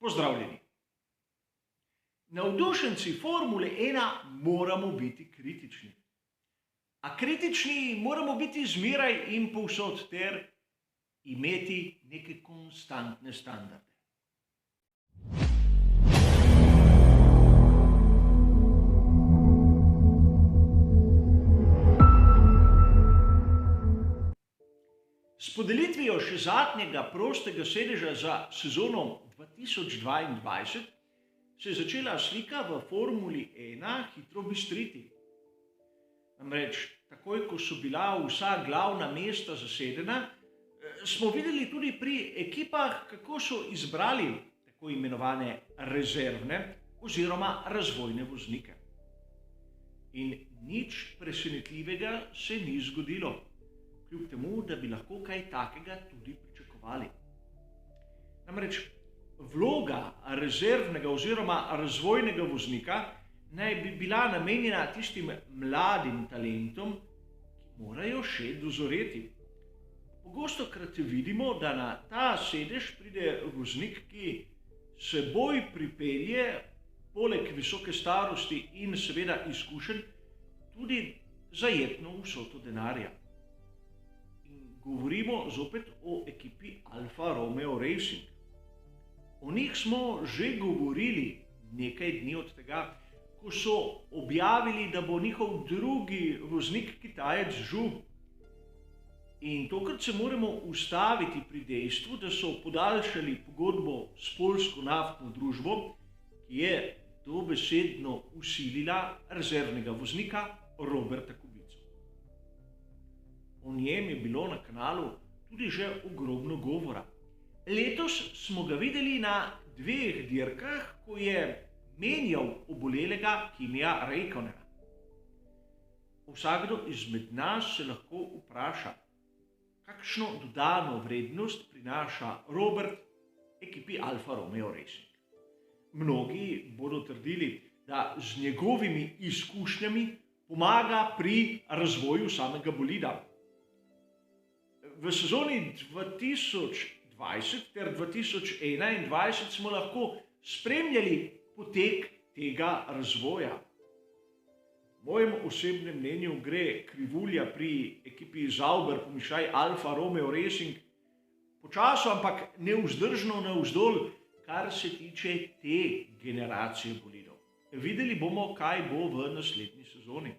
Pozdravljeni. Navdušenci Formule 1 moramo biti kritični. A kritični moramo biti zmeraj in povsod ter imeti neke konstantne standarde. S podelitvijo še zadnjega prostega sedeža za sezono 2022 se je začela slika v Formuli 1 hitro bistriti. Namreč, takoj ko so bila vsa glavna mesta zasedena, smo videli tudi pri ekipah, kako so izbrali tako imenovane rezervne oziroma razvojne voznike. In nič presenetljivega se ni zgodilo, kljub temu, da bi lahko kaj takega tudi pričakovali. Namreč, vloga rezervnega oziroma razvojnega voznika naj bi bila namenjena tistim mladim talentom, ki morajo še dozoreti. Pogostokrat vidimo, da na ta sedež pride voznik, ki seboj pripelje poleg visoke starosti in seveda izkušenj tudi zajetno vsoto denarja. Govorimo zopet o ekipi Alfa Romeo Racing. O njih smo že govorili nekaj dni od tega, ko so objavili, da bo njihov drugi voznik Kitajec Zhu. In tokrat se moramo ustaviti pri dejstvu, da so podaljšali pogodbo s poljsko naftno družbo, ki je dobesedno vsilila rezervnega voznika Roberta Kubico. O njem je bilo na kanalu tudi že ogromno govora. Letos smo ga videli na dveh dirkah, ko je menjal obolelega Kimija Räikkönena. Vsakdo izmed nas se lahko vpraša, kakšno dodano vrednost prinaša Robert ekipi Alfa Romeo Racing. Mnogi bodo trdili, da z njegovimi izkušnjami pomaga pri razvoju samega bolida. V sezoni 2020 ter 2021 smo lahko spremljali potek tega razvoja. V mojem osebnem mnenju gre krivulja pri ekipi Sauber pomišljaj Alfa Romeo Racing počasno, ampak nevzdržno navzdol, kar se tiče te generacije bolidov. Videli bomo, kaj bo v naslednji sezoni.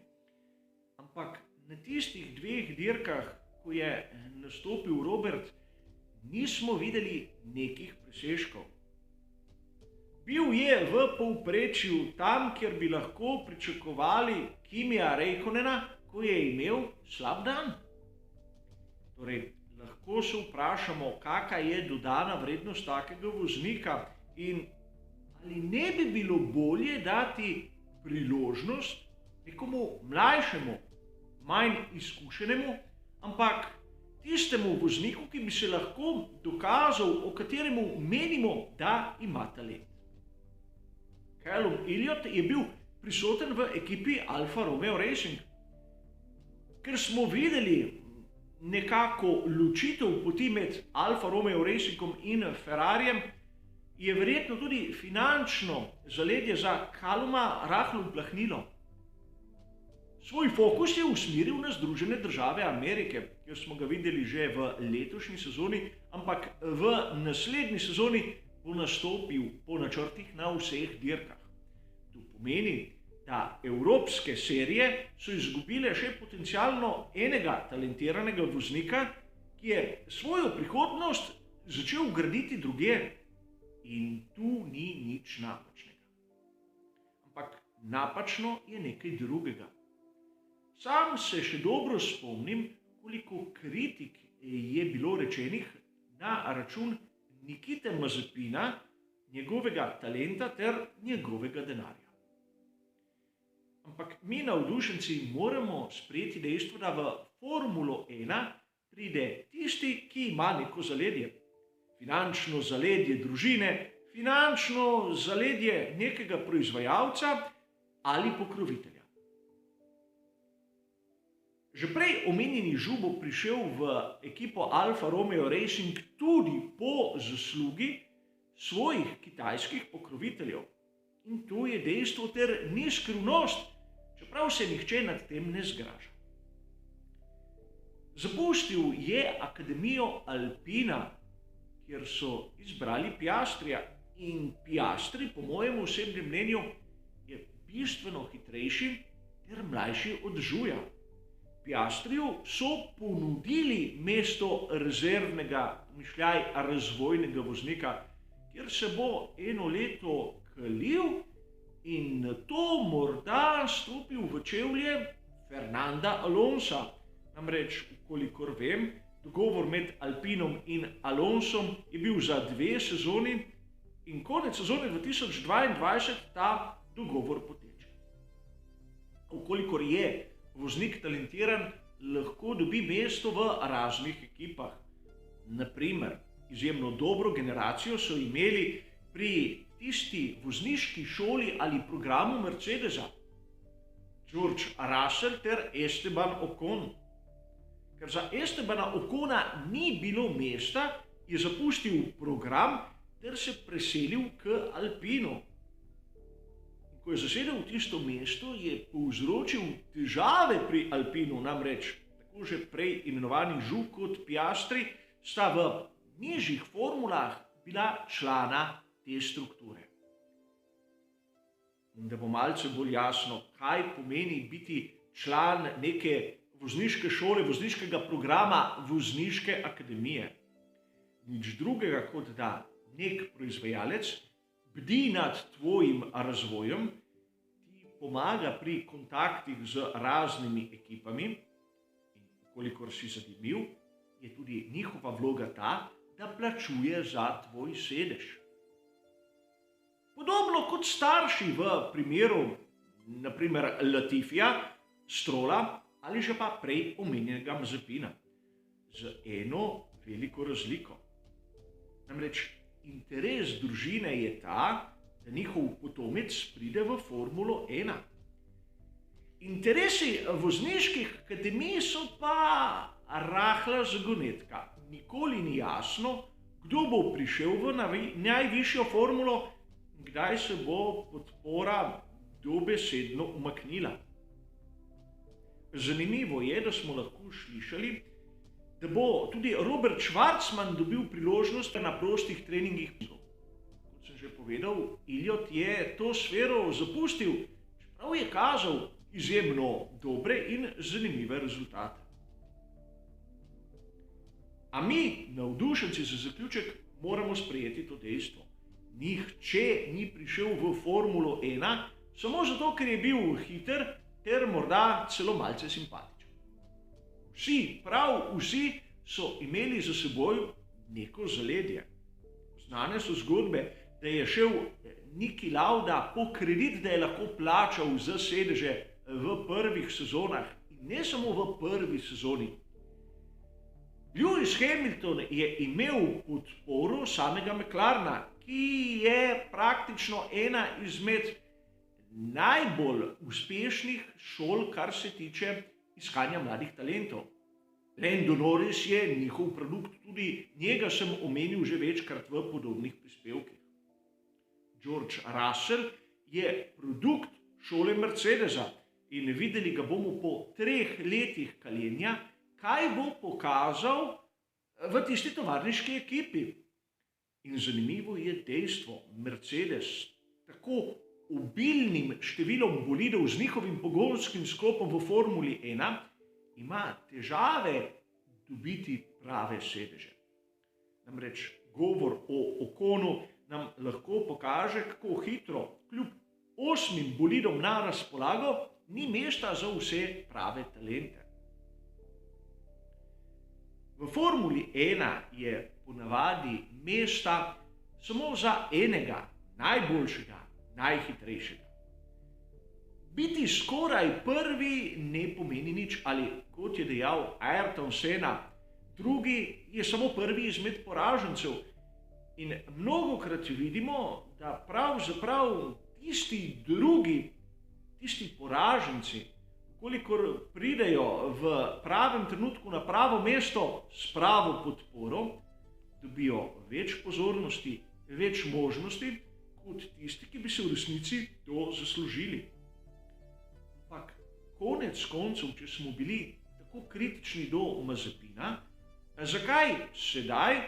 Ampak na tistih dveh dirkah, ko je nastopil Robert, nismo videli nekih presežkov. Bil je v povprečju tam, kjer bi lahko pričakovali Kimija Räikkönena, ko je imel slab dan. Torej, lahko se vprašamo, kakšna je dodana vrednost takega voznika in ali ne bi bilo bolje dati priložnost nekomu mlajšemu, manj izkušenemu, ampak tistemu vozniku, ki bi se lahko dokazal, o kateremu menimo, da ima talent. Callum Elliott je bil prisoten v ekipi Alfa Romeo Racing. Ker smo videli nekako ločitev poti med Alfa Romeo Racingom in Ferrarijem, je verjetno tudi finančno zaledje za Calluma rahlo uplahnilo. Svoj fokus je usmeril na Združene države Amerike, kjer smo ga videli že v letošnji sezoni, ampak v naslednji sezoni bo nastopil po načrtih na vseh dirkah. To pomeni, da evropske serije so izgubile še potencialno enega talentiranega voznika, ki je svojo prihodnost začel graditi drugje. In tu ni nič napačnega. Ampak napačno je nekaj drugega. Sam se še dobro spomnim, koliko kritik je bilo rečenih na račun Nikite Mazepina, njegovega talenta ter njegovega denarja. Ampak mi navdušenci moramo sprejeti dejstvo, da v Formulo 1 pride tisti, ki ima neko zaledje. Finančno zaledje družine, finančno zaledje nekega proizvajalca ali pokrovitelja. Že prej omenjeni Zhu bo prišel v ekipo Alfa Romeo Racing tudi po zaslugi svojih kitajskih pokroviteljev. In to je dejstvo ter ni skrivnost, čeprav se nihče nad tem ne zgraža. Zapustil je Akademijo Alpina, kjer so izbrali Piastrija, in Piastri, po mojem osebnem mnenju, je bistveno hitrejši ter mlajši od Žuja. Piastriju so ponudili mesto rezervnega, mišljaj razvojnega voznika, kjer se bo eno leto kalil in nato morda stopil v čevlje Fernanda Alonsa. Namreč, kolikor vem, dogovor med Alpinom in Alonsom je bil za 2 sezoni in konec sezone 2022 ta dogovor poteče. Kolikor je voznik talentiran, lahko dobi mesto v raznih ekipah. Naprimer, izjemno dobro generacijo so imeli pri tisti vozniški šoli ali programu Mercedesa George Russell ter Esteban Ocon. Ker za Estebana Ocona ni bilo mesta, je zapustil program ter se preselil k Alpinu. In ko je zasedel tisto mesto, je povzročil težave pri Alpinu, namreč tako že prej imenovani Žu kot Piastri sta v nižjih formulah bila člana te strukture. In da bo malce bolj jasno, kaj pomeni biti član neke vozniške šole, vozniškega programa, vozniške akademije. Nič drugega, kot da nek proizvajalec bdi nad tvojim razvojem, ti pomaga pri kontaktih z raznimi ekipami in kolikor si zanimiv, je tudi njihova vloga ta, da plačuje za tvoj sedež. Podobno kot starši v primeru, naprimer Latifija, Strolla ali že pa prej omenjenega Mazepina, z eno veliko razliko. Namreč interes družine je ta, da njihov potomec pride v Formulo 1. Interesi vozniških akademij so pa rahla zagonetka. Nikoli ni jasno, kdo bo prišel v najvišjo formulo in kdaj se bo podpora dobesedno umaknila. Zanimivo je, da smo lahko slišali, da bo tudi Robert Schwarzman dobil priložnost na prostih treningih. Kot sem že povedal, Elliott je to sfero zapustil, čeprav je kazal izjemno dobre in zanimive rezultate. A mi, navdušenci za zaključek, moramo sprejeti to dejstvo. Nihče ni prišel v Formulo 1 samo zato, ker je bil hiter ter morda celo malce simpatičen. Vsi, prav vsi so imeli za seboj neko zaledje. Znane so zgodbe, da je šel Niki Lauda po kredit, da je lahko plačal za sedeže v prvih sezonah in ne samo v prvi sezoni. Lewis Hamilton je imel podporo samega McLarena, ki je praktično ena izmed najbolj uspešnih šol, kar se tiče iskanja mladih talentov. Lando Norris je njihov produkt, tudi njega sem omenil že večkrat v podobnih prispevkih. George Russell je produkt šole Mercedesa in videli ga bomo po 3 letih kaljenja, kaj bo pokazal v tisti tovarniški ekipi. In zanimivo je dejstvo, Mercedes tako obilnim številom bolidov z njihovim pogonskim sklopom v Formuli 1 ima težave dobiti prave sedeže. Namreč govor o Oconu nam lahko pokaže, kako hitro kljub 8 bolidom na razpolago ni mesta za vse prave talente. V Formuli 1 je ponavadi mesta samo za enega, najboljšega, najhitrejšega. Biti skoraj prvi ne pomeni nič, ali kot je dejal Ayrton Senna, drugi je samo prvi izmed poražencev. In mnogokrat vidimo, da pravzaprav tisti drugi, tisti poraženci, kolikor pridejo v pravem trenutku na pravo mesto s pravo podporo, dobijo več pozornosti, več možnosti kot tisti, ki bi se v resnici to zaslužili. Ampak konec koncev, če smo bili tako kritični do Mazepina, zakaj sedaj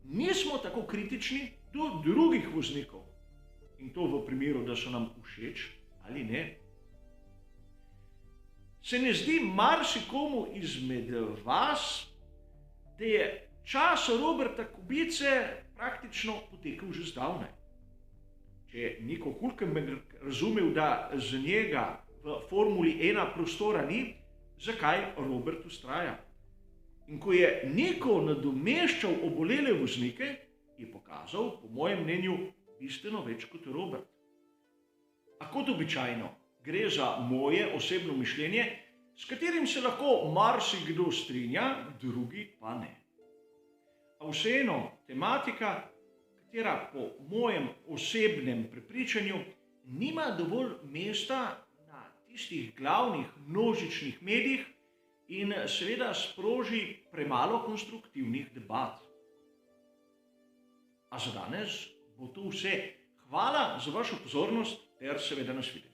nismo tako kritični do drugih voznikov? In to v primeru, da so nam všeč ali ne. Se ne zdi marsikomu izmed vas, da je čas Roberta Kubice praktično potekel že zdavnaj? Če je Nico Hülkenberg razumel, da za njega v Formuli 1 prostora ni, zakaj Robert vztraja? In ko je Nico nadomeščal obolele voznike, je pokazal, po mojem mnenju, bistveno več kot Robert. A kot običajno, gre za moje osebno mišljenje, s katerim se lahko marsikdo strinja, drugi pa ne. A vseeno, tematika, katera po mojem osebnem prepričanju nima dovolj mesta na tistih glavnih množičnih medijih in seveda sproži premalo konstruktivnih debat. A za danes bo to vse. Hvala za vašo pozornost ter seveda nasvidenje.